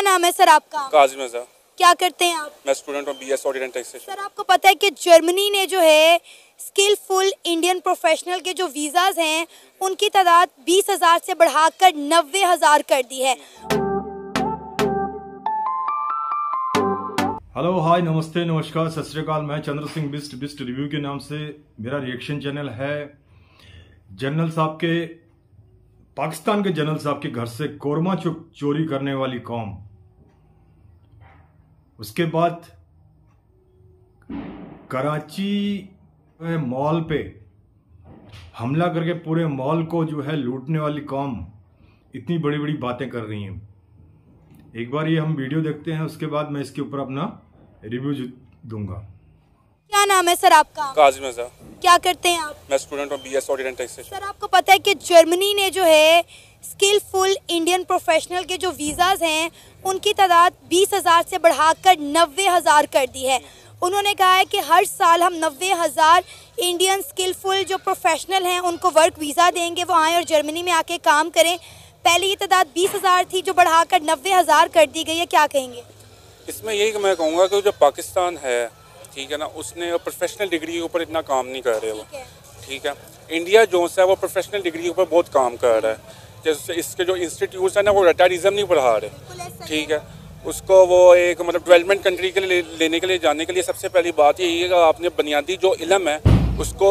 क्या नाम है सर आपका? काजिम रज़ा। क्या करते हैं आप? मैं स्टूडेंट हूँ BS audit and taxation. Sir आपको पता है कि जर्मनी ने जो है स्किलफुल इंडियन प्रोफेशनल के जो वीज़ाज हैं उनकी तादाद 20,000 से बढ़ाकर 90,000 कर दी है। हेलो हाय नमस्ते नमस्कार सत श्री अकाल। मैं चंद्र सिंह बिस्ट रिव्यू के नाम से मेरा रिएक्शन चैनल है। जनरल साहब के पाकिस्तान के जनरल साहब के घर से कोरमा चोरी करने वाली कौम, उसके बाद कराची मॉल पे हमला करके पूरे मॉल को जो है लूटने वाली कौम इतनी बड़ी बड़ी बातें कर रही हैं। एक बार ये हम वीडियो देखते हैं, उसके बाद मैं इसके ऊपर अपना रिव्यू दूंगा। क्या नाम है सर आपका? काजिम रज़ा। क्या करते हैं आप? मैं स्टूडेंट हूँ BS audit and taxation. Sir आपको पता है कि जर्मनी ने जो है स्किलफुल इंडियन प्रोफेशनल के जो वीज़ाज हैं उनकी तादाद 20,000 से बढ़ाकर 90,000 कर दी है। उन्होंने कहा है कि हर साल हम 90,000 इंडियन स्किलफुल जो प्रोफेशनल हैं उनको वर्क वीज़ा देंगे, वो आएँ और जर्मनी में आके काम करें। पहले ये तादाद 20,000 थी जो बढ़ाकर 90,000 कर दी गई है। क्या कहेंगे इसमें? यही मैं कहूँगा कि जो पाकिस्तान है, ठीक है ना, उसने प्रोफेशनल डिग्री के ऊपर इतना काम नहीं कर रहे वो, ठीक है। इंडिया जो है वो प्रोफेशनल डिग्री के ऊपर बहुत काम कर रहा है। जैसे इसके जो इंस्टीट्यूट्स हैं ना वो रटारिज्म नहीं पढ़ा रहे, ठीक है। उसको वो एक मतलब डेवलपमेंट कंट्री के लिए लेने के लिए जाने के लिए सबसे पहली बात यही है कि आपने बुनियादी जो इल्म है उसको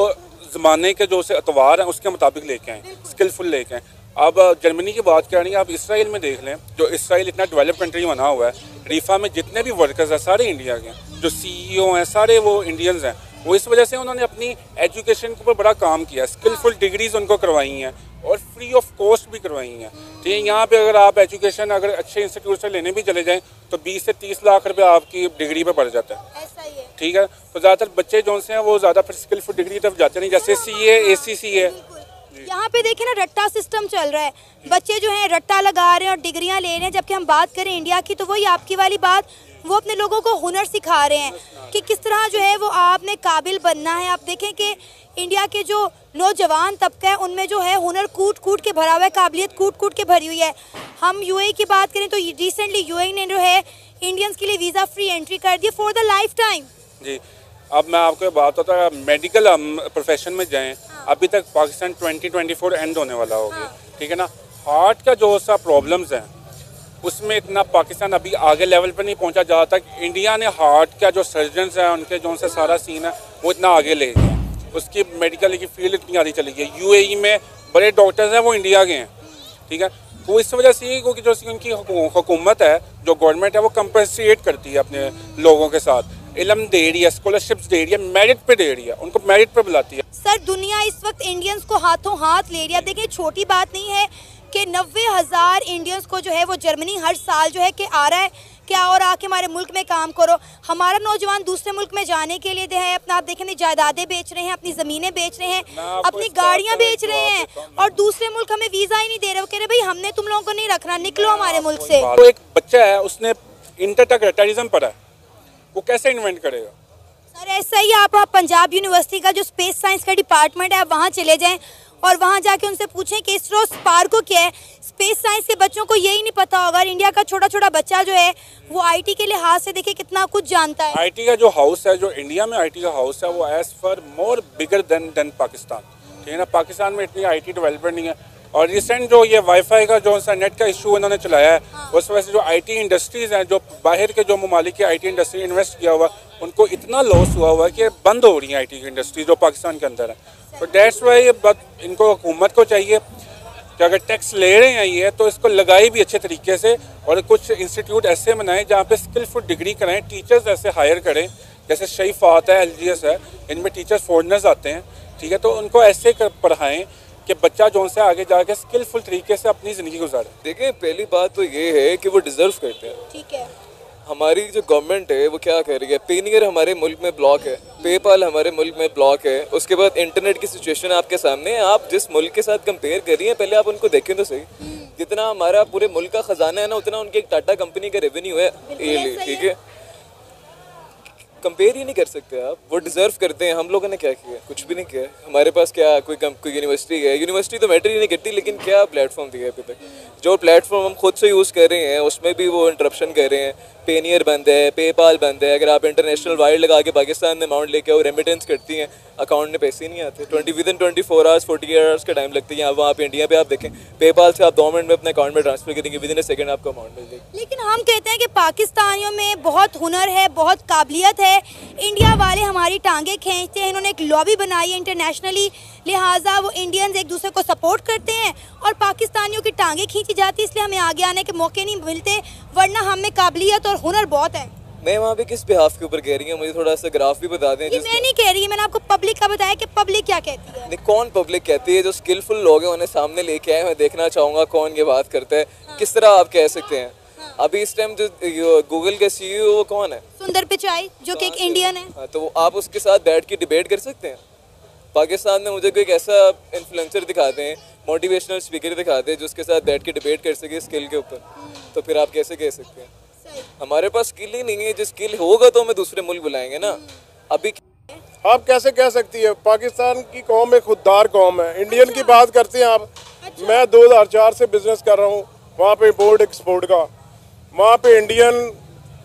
ज़माने के जो से अतवार हैं उसके मुताबिक लेके आएँ, स्किलफुल लेके आएँ। अब जर्मनी की बात कर रही हैं, आप इसराइल में देख लें, जो इसराइल इतना डेवलप कंट्री बना हुआ है, रीफा में जितने भी वर्कर्स हैं सारे इंडिया के हैं, जो CEO हैं सारे वो इंडियंस हैं। वो इस वजह से उन्होंने अपनी एजुकेशन के ऊपर बड़ा काम किया, स्किलफुल डिग्रीज उनको करवाई हैं और फ्री ऑफ कॉस्ट भी करवाई हैं, ठीक है। यहाँ पे अगर आप एजुकेशन अगर अच्छे इंस्टीट्यूट से लेने भी चले जाएँ तो 20 से 30 लाख रुपये आपकी डिग्री पे पड़ जाता है, ठीक है। तो ज़्यादातर बच्चे जो हैं वो ज़्यादा फिर स्किलफुल डिग्री की तरफ जाते नहीं, जैसे CA ACC है। यहाँ पे देखें ना, रट्टा सिस्टम चल रहा है, बच्चे जो हैं रट्टा लगा रहे हैं और डिग्रियां ले रहे हैं। जबकि हम बात करें इंडिया की तो वही आपकी वाली बात, वो अपने लोगों को हुनर सिखा रहे हैं कि किस तरह जो है वो आपने काबिल बनना है। आप देखें कि इंडिया के जो नौजवान तबका है उनमें जो है हुनर कूट कूट के भरा हुआ है, काबिलियत कूट कूट के भरी हुई है। हम UAE की बात करें तो रिसेंटली UAE ने जो है इंडियंस के लिए वीज़ा फ्री एंट्री कर दी फॉर द लाइफ टाइम। जी अब मैं आपको बात होता है मेडिकल प्रोफेशन में जाएं, अभी तक पाकिस्तान 2024 एंड होने वाला होगी, ठीक है ना। हार्ट का जो सा प्रॉब्लम्स हैं उसमें इतना पाकिस्तान अभी आगे लेवल पर नहीं पहुंचा, जहाँ तक इंडिया ने हार्ट का जो सर्जन्स हैं उनके जो से सारा सीन है वो इतना आगे ले गया, उसकी मेडिकल की फील्ड इतनी आगे चली गई। UAE में बड़े डॉक्टर्स हैं वो इंडिया के हैं, ठीक है। तो इस वजह से क्योंकि जो उनकी हुकूमत है, जो गवर्नमेंट है, वो कंपनसेट करती है अपने लोगों के साथ, इल्म दे रही है, स्कॉलरशिप्स दे रही है, मेरिट पे दे रही है, उनको मेरिट पे बुलाती है। सर दुनिया इस वक्त इंडियंस को हाथों हाथ ले रही है। देखिए छोटी बात नहीं है कि 90,000 इंडियंस को जो है वो जर्मनी हर साल जो है कि आ रहा है क्या और आके हमारे मुल्क में काम करो। हमारा नौजवान दूसरे मुल्क में जाने के लिए है अपना, आप देखें जायदादें बेच रहे हैं, अपनी ज़मीनें बेच रहे हैं, अपनी गाड़ियाँ बेच रहे हैं और दूसरे मुल्क हमें वीज़ा ही नहीं दे रहे। वो कह रहे भाई हमने तुम लोगों को नहीं रखना, निकलो हमारे मुल्क से। तो एक बच्चा है उसने इंटर तक रटारिज्म पढ़ा है, वो कैसे इन्वेंट करेगा? सर ऐसा ही आप पंजाब यूनिवर्सिटी का जो स्पेस साइंस का डिपार्टमेंट है वहाँ चले जाएं और वहाँ जाके उनसे पूछें कि इसरो स्पार्को क्या है। स्पेस साइंस के बच्चों को यही नहीं पता होगा। इंडिया का छोटा छोटा बच्चा जो है वो IT के लिहाज से देखिए कितना कुछ जानता है। IT का जो हाउस है, जो इंडिया में IT का हाउस है, वो as far more bigger than Pakistan, ठीक है ना। पाकिस्तान में इतनी IT डेवलपमेंट नहीं है। और रिसेंट जो ये वाईफाई का जो सा नेट का इशू उन्होंने चलाया है, उस वजह से जो IT इंडस्ट्रीज़ हैं, जो बाहर के जो ममालिक की IT इंडस्ट्री इन्वेस्ट किया हुआ, उनको इतना लॉस हुआ है कि बंद हो रही है IT की इंडस्ट्री जो पाकिस्तान के अंदर है। तो डेट्स वाई इनको हुकूमत को चाहिए कि अगर टैक्स ले रहे हैं ये तो इसको लगाए भी अच्छे तरीके से और कुछ इंस्टीट्यूट ऐसे बनाएं जहाँ पे स्किलफुल डिग्री कराएं, टीचर्स ऐसे हायर करें, जैसे शरीफात है, LGS है, इनमें टीचर्स फॉरनर्स आते हैं, ठीक है। तो उनको ऐसे पढ़ाएं कि बच्चा जो से आगे जाके स्किलफुल तरीके से अपनी ज़िंदगी गुजारे। देखिए पहली बात तो ये है कि वो डिज़र्व करते हैं, ठीक है। हमारी जो गवर्नमेंट है वो क्या कह रही है, पेनीयर हमारे मुल्क में ब्लॉक है, पेपाल हमारे मुल्क में ब्लॉक है, उसके बाद इंटरनेट की सिचुएशन आपके सामने है। आप जिस मुल्क के साथ कंपेयर कर रही हैं पहले आप उनको देखें तो सही। जितना हमारा पूरे मुल्क का खजाना है ना उतना उनकी एक टाटा कंपनी का रेवेन्यू है ईयरली, ठीक है। कंपेयर ही नहीं कर सकते आप। वो डिजर्व करते हैं। हम लोगों ने क्या किया? कुछ भी नहीं किया। हमारे पास क्या कोई यूनिवर्सिटी है? यूनिवर्सिटी तो मैटर ही नहीं करती, लेकिन क्या प्लेटफॉर्म दिया है अभी तक? जो प्लेटफॉर्म हम खुद से यूज़ कर रहे हैं उसमें भी वो इंटरप्शन कर रहे हैं। पेनियर बंद है, पेपाल बंद है। अगर आप इंटरनेशनल वायर लगा के पाकिस्तान में अमाउंट लेके और रेमिटेंस करती हैं, अकाउंट में पैसे नहीं आते। विदिन 24 आवर्स 48 आवर्स का टाइम लगता है। यहाँ वहाँ पे इंडिया पे आप देखें, पेपाल से आप 2 मिनट में अपने अकाउंट में ट्रांसफर करेंगे, विदिन ए सेकंड आपको अमाउंट मिल जाएगी। लेकिन हम कहते हैं कि पाकिस्तानियों में बहुत हुनर है, बहुत काबिलियत है। इंडिया वाले हमारी टांगे खींचते हैं। इन्होंने एक लॉबी बनाई है इंटरनेशनली, लिहाजा वो इंडियंस एक दूसरे को सपोर्ट करते हैं और पाकिस्तानियों की टांगे खींची जाती है, इसलिए हमें आगे आने के मौके नहीं मिलते, वरना हम में काबिलियत और हुनर बहुत है। मैं वहाँ पे किस बिहाफ के ऊपर कह रही हूँ? मुझे थोड़ा सा ग्राफ भी बता दें। मैं नहीं कह रही, मैंने आपको पब्लिक का बताया कि पब्लिक क्या कहती है। नहीं, कौन पब्लिक कहती है? जो स्किलफुल लोग हैं उन्हें सामने लेके आए। मैं देखना चाहूँगा कौन ये बात करता है। किस तरह आप कह सकते हैं? अभी इस टाइम जो गूगल के CEO वो कौन है? सुंदर पिचाई, जो कि एक इंडियन है। तो आप उसके साथ बैठ के डिबेट कर सकते हैं? पाकिस्तान में मुझे कोई एक ऐसा इन्फ्लुएंसर दिखा दें, मोटिवेशनल स्पीकर दिखा दें जो उसके साथ बैठ के डिबेट कर सके स्किल के ऊपर, तो फिर आप कैसे कह सकते हैं? हमारे पास स्किल ही नहीं है। जो स्किल होगा तो हमें दूसरे मुल्क बुलाएंगे ना। अभी आप कैसे कह सकती है? पाकिस्तान की कौम एक खुददार कौम है। इंडियन की बात करते हैं आप। मैं 2004 से बिजनेस कर रहा हूँ वहाँ पे, इम्पोर्ट एक्सपोर्ट का। वहाँ पे इंडियन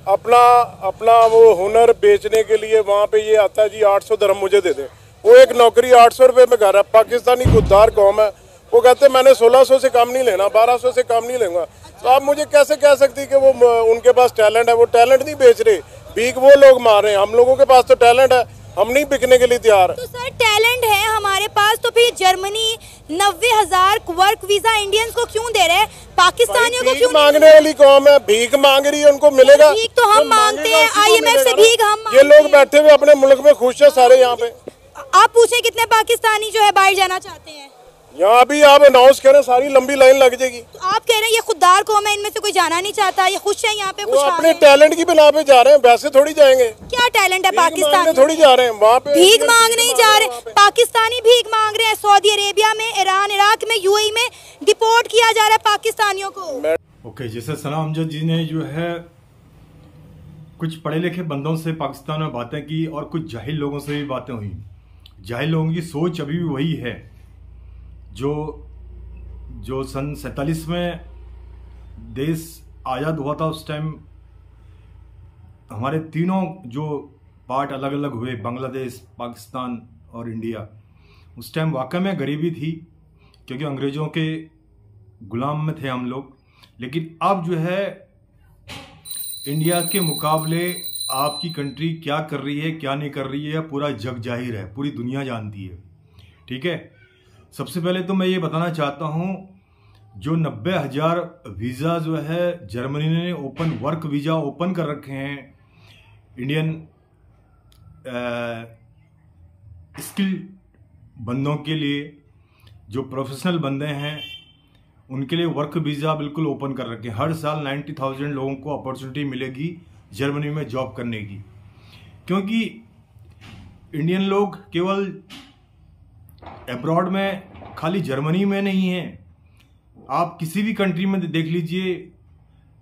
अपना वो हुनर बेचने के लिए वहाँ पे ये आता है जी 800 दिरहम मुझे दे दे। वो एक नौकरी 800 रुपये में कर रहा है। पाकिस्तानी खुददार कौम है। वो कहते हैं मैंने 1600 से कम नहीं लेना, 1200 से कम नहीं लूँगा। तो आप मुझे कैसे कह सकती कि वो उनके पास टैलेंट है? वो टैलेंट नहीं बेच रहे, भीख वो लोग मार रहे हैं। हम लोगों के पास तो टैलेंट है, हम नहीं बिकने के लिए तैयार। तो सर टैलेंट है हमारे पास, तो फिर जर्मनी 90,000 वर्क वीजा इंडियंस को क्यों दे रहे हैं, पाकिस्तानियों को क्यों? मांगने वाली कौम है, भीख मांग रही है, उनको मिलेगा। भीख तो हम मांगते हैं, IMF से भीख हम। ये लोग बैठे हुए अपने मुल्क में खुश है सारे। यहाँ पे आप पूछे कितने पाकिस्तानी जो है बाहर जाना चाहते हैं? यहाँ भी आप अनाउंस करें, सारी लंबी लाइन लग जाएगी। तो आप कह रहे हैं ये खुददार कौम है, इनमें से कोई जाना नहीं चाहता, ये खुश है यहाँ पे? वो अपने टैलेंट की बिना पे जा रहे हैं, वैसे थोड़ी जाएंगे। क्या टैलेंट है पाकिस्तान? थोड़ी जा रहे हैं वहाँ पे, भीख मांग नहीं जा रहे। पाकिस्तानी भीख मांग रहे हैं। सऊदी अरेबिया में, ईरान, इराक में, UAE में डिपोर्ट किया जा रहा है पाकिस्तानियों को। ओके, जैसे सना अमजद जी ने जो है कुछ पढ़े लिखे बंदों से पाकिस्तान में बातें की और कुछ जाहिल लोगों से भी बातें हुई। जाहिल लोगों की सोच अभी भी वही है जो सन 47 में देश आज़ाद हुआ था। उस टाइम हमारे तीनों जो पार्ट अलग अलग हुए, बांग्लादेश, पाकिस्तान और इंडिया, उस टाइम वाकई में गरीबी थी क्योंकि अंग्रेज़ों के गुलाम में थे हम लोग। लेकिन अब जो है इंडिया के मुकाबले आपकी कंट्री क्या कर रही है, क्या नहीं कर रही है, पूरा जग जाहिर है, पूरी दुनिया जानती है। ठीक है, सबसे पहले तो मैं ये बताना चाहता हूँ, जो 90,000 वीज़ा जो है जर्मनी ने ओपन वर्क वीज़ा ओपन कर रखे हैं इंडियन स्किल बंदों के लिए, जो प्रोफेशनल बंदे हैं उनके लिए वर्क वीज़ा बिल्कुल ओपन कर रखे हैं। हर साल 90,000 लोगों को अपॉर्चुनिटी मिलेगी जर्मनी में जॉब करने की, क्योंकि इंडियन लोग केवल अब्रॉड में, खाली जर्मनी में नहीं है, आप किसी भी कंट्री में देख लीजिए,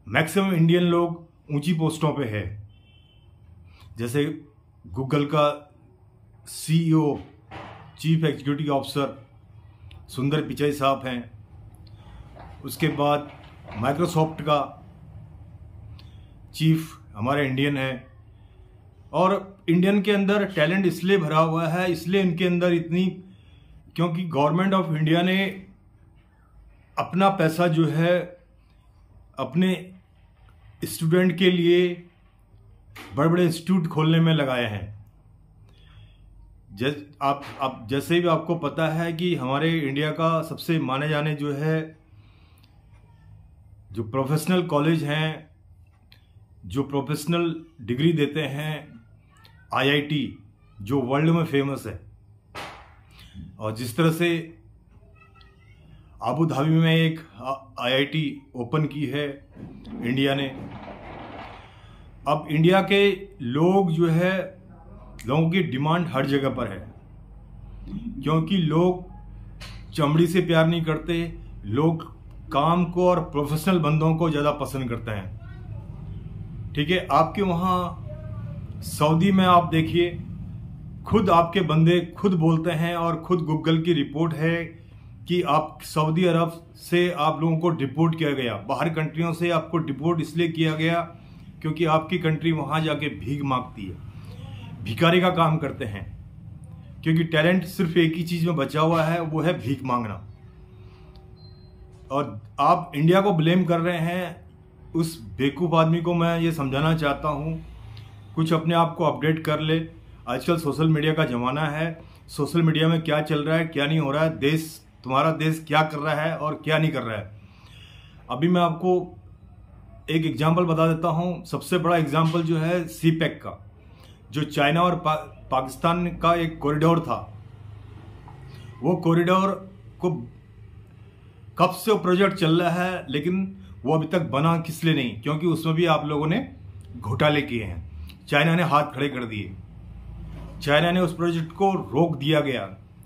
मैक्सिमम इंडियन लोग ऊंची पोस्टों पे है। जैसे गूगल का CEO, चीफ एग्जीक्यूटिव ऑफिसर सुंदर पिचाई साहब हैं। उसके बाद माइक्रोसॉफ्ट का चीफ हमारे इंडियन है। और इंडियन के अंदर टैलेंट इसलिए भरा हुआ है, इसलिए इनके अंदर इतनी, क्योंकि गवर्नमेंट ऑफ इंडिया ने अपना पैसा जो है अपने स्टूडेंट के लिए बड़े बड़े इंस्टीट्यूट खोलने में लगाए हैं। जैसे भी आपको पता है कि हमारे इंडिया का सबसे माने जाने जो है जो प्रोफेशनल कॉलेज हैं, जो प्रोफेशनल डिग्री देते हैं, IIT जो वर्ल्ड में फेमस है। और जिस तरह से अबू धाबी में एक IIT ओपन की है इंडिया ने, अब इंडिया के लोग जो है, लोगों की डिमांड हर जगह पर है, क्योंकि लोग चमड़ी से प्यार नहीं करते, लोग काम को और प्रोफेशनल बंदों को ज़्यादा पसंद करते हैं। ठीक है, आपके वहाँ सऊदी में आप देखिए, खुद आपके बंदे खुद बोलते हैं और खुद गूगल की रिपोर्ट है कि आप सऊदी अरब से आप लोगों को डिपोर्ट किया गया, बाहर कंट्रियों से आपको डिपोर्ट इसलिए किया गया क्योंकि आपकी कंट्री वहां जाके भीख मांगती है, भिखारी का काम करते हैं, क्योंकि टैलेंट सिर्फ एक ही चीज में बचा हुआ है, वो है भीख मांगना। और आप इंडिया को ब्लेम कर रहे हैं। उस बेवकूफ़ आदमी को मैं ये समझाना चाहता हूँ, कुछ अपने आप को अपडेट कर ले। आजकल सोशल मीडिया का ज़माना है, सोशल मीडिया में क्या चल रहा है क्या नहीं हो रहा है, तुम्हारा देश क्या कर रहा है और क्या नहीं कर रहा है। अभी मैं आपको एक एग्जाम्पल बता देता हूँ। सबसे बड़ा एग्जाम्पल जो है सीपैक का, जो चाइना और पाकिस्तान का एक कॉरिडोर था, वो कॉरिडोर को कब से वो प्रोजेक्ट चल रहा है, लेकिन वो अभी तक बना किस लिए नहीं, क्योंकि उसमें भी आप लोगों ने घोटाले किए हैं। चाइना ने हाथ खड़े कर दिए, चाइना ने उस प्रोजेक्ट को रोक दिया गया।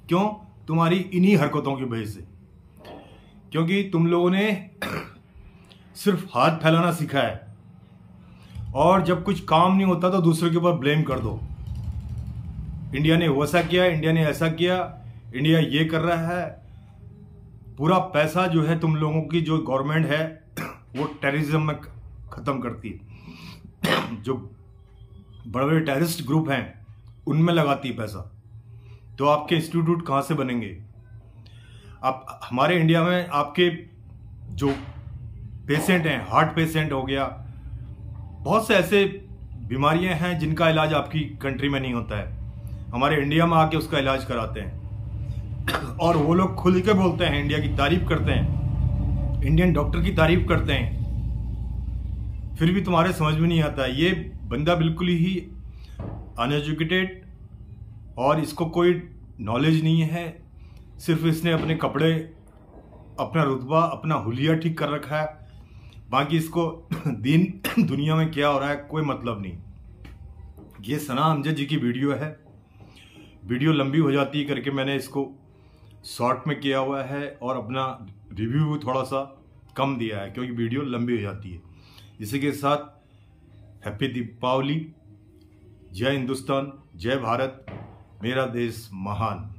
क्यों? तुम्हारी इन्हीं हरकतों की वजह से, क्योंकि तुम लोगों ने सिर्फ हाथ फैलाना सीखा है और जब कुछ काम नहीं होता तो दूसरे के ऊपर ब्लेम कर दो। इंडिया ने वैसा किया, इंडिया ने ऐसा किया, इंडिया ये कर रहा है। पूरा पैसा जो है तुम लोगों की जो गवर्नमेंट है वो टेररिज्म में खत्म करती है। जो बड़े बड़े टेररिस्ट ग्रुप हैं उनमें लगाती है पैसा। तो आपके इंस्टीट्यूट कहाँ से बनेंगे? आप हमारे इंडिया में आपके जो पेशेंट हैं, हार्ट पेशेंट हो गया, बहुत से ऐसे बीमारियां हैं जिनका इलाज आपकी कंट्री में नहीं होता है, हमारे इंडिया में आके उसका इलाज कराते हैं। और वो लोग खुल के बोलते हैं, इंडिया की तारीफ करते हैं, इंडियन डॉक्टर की तारीफ करते हैं, फिर भी तुम्हारे समझ में नहीं आता। ये बंदा बिल्कुल ही अनएजुकेटेड और इसको कोई नॉलेज नहीं है। सिर्फ इसने अपने कपड़े, अपना रुतबा, अपना हुलिया ठीक कर रखा है, बाकी इसको दिन दुनिया में क्या हो रहा है कोई मतलब नहीं। ये सना अमजद जी की वीडियो है, वीडियो लंबी हो जाती है करके मैंने इसको शॉर्ट में किया हुआ है और अपना रिव्यू थोड़ा सा कम दिया है क्योंकि वीडियो लंबी हो जाती है। इसी के साथ हैप्पी दीपावली, जय हिंदुस्तान, जय भारत, मेरा देश महान।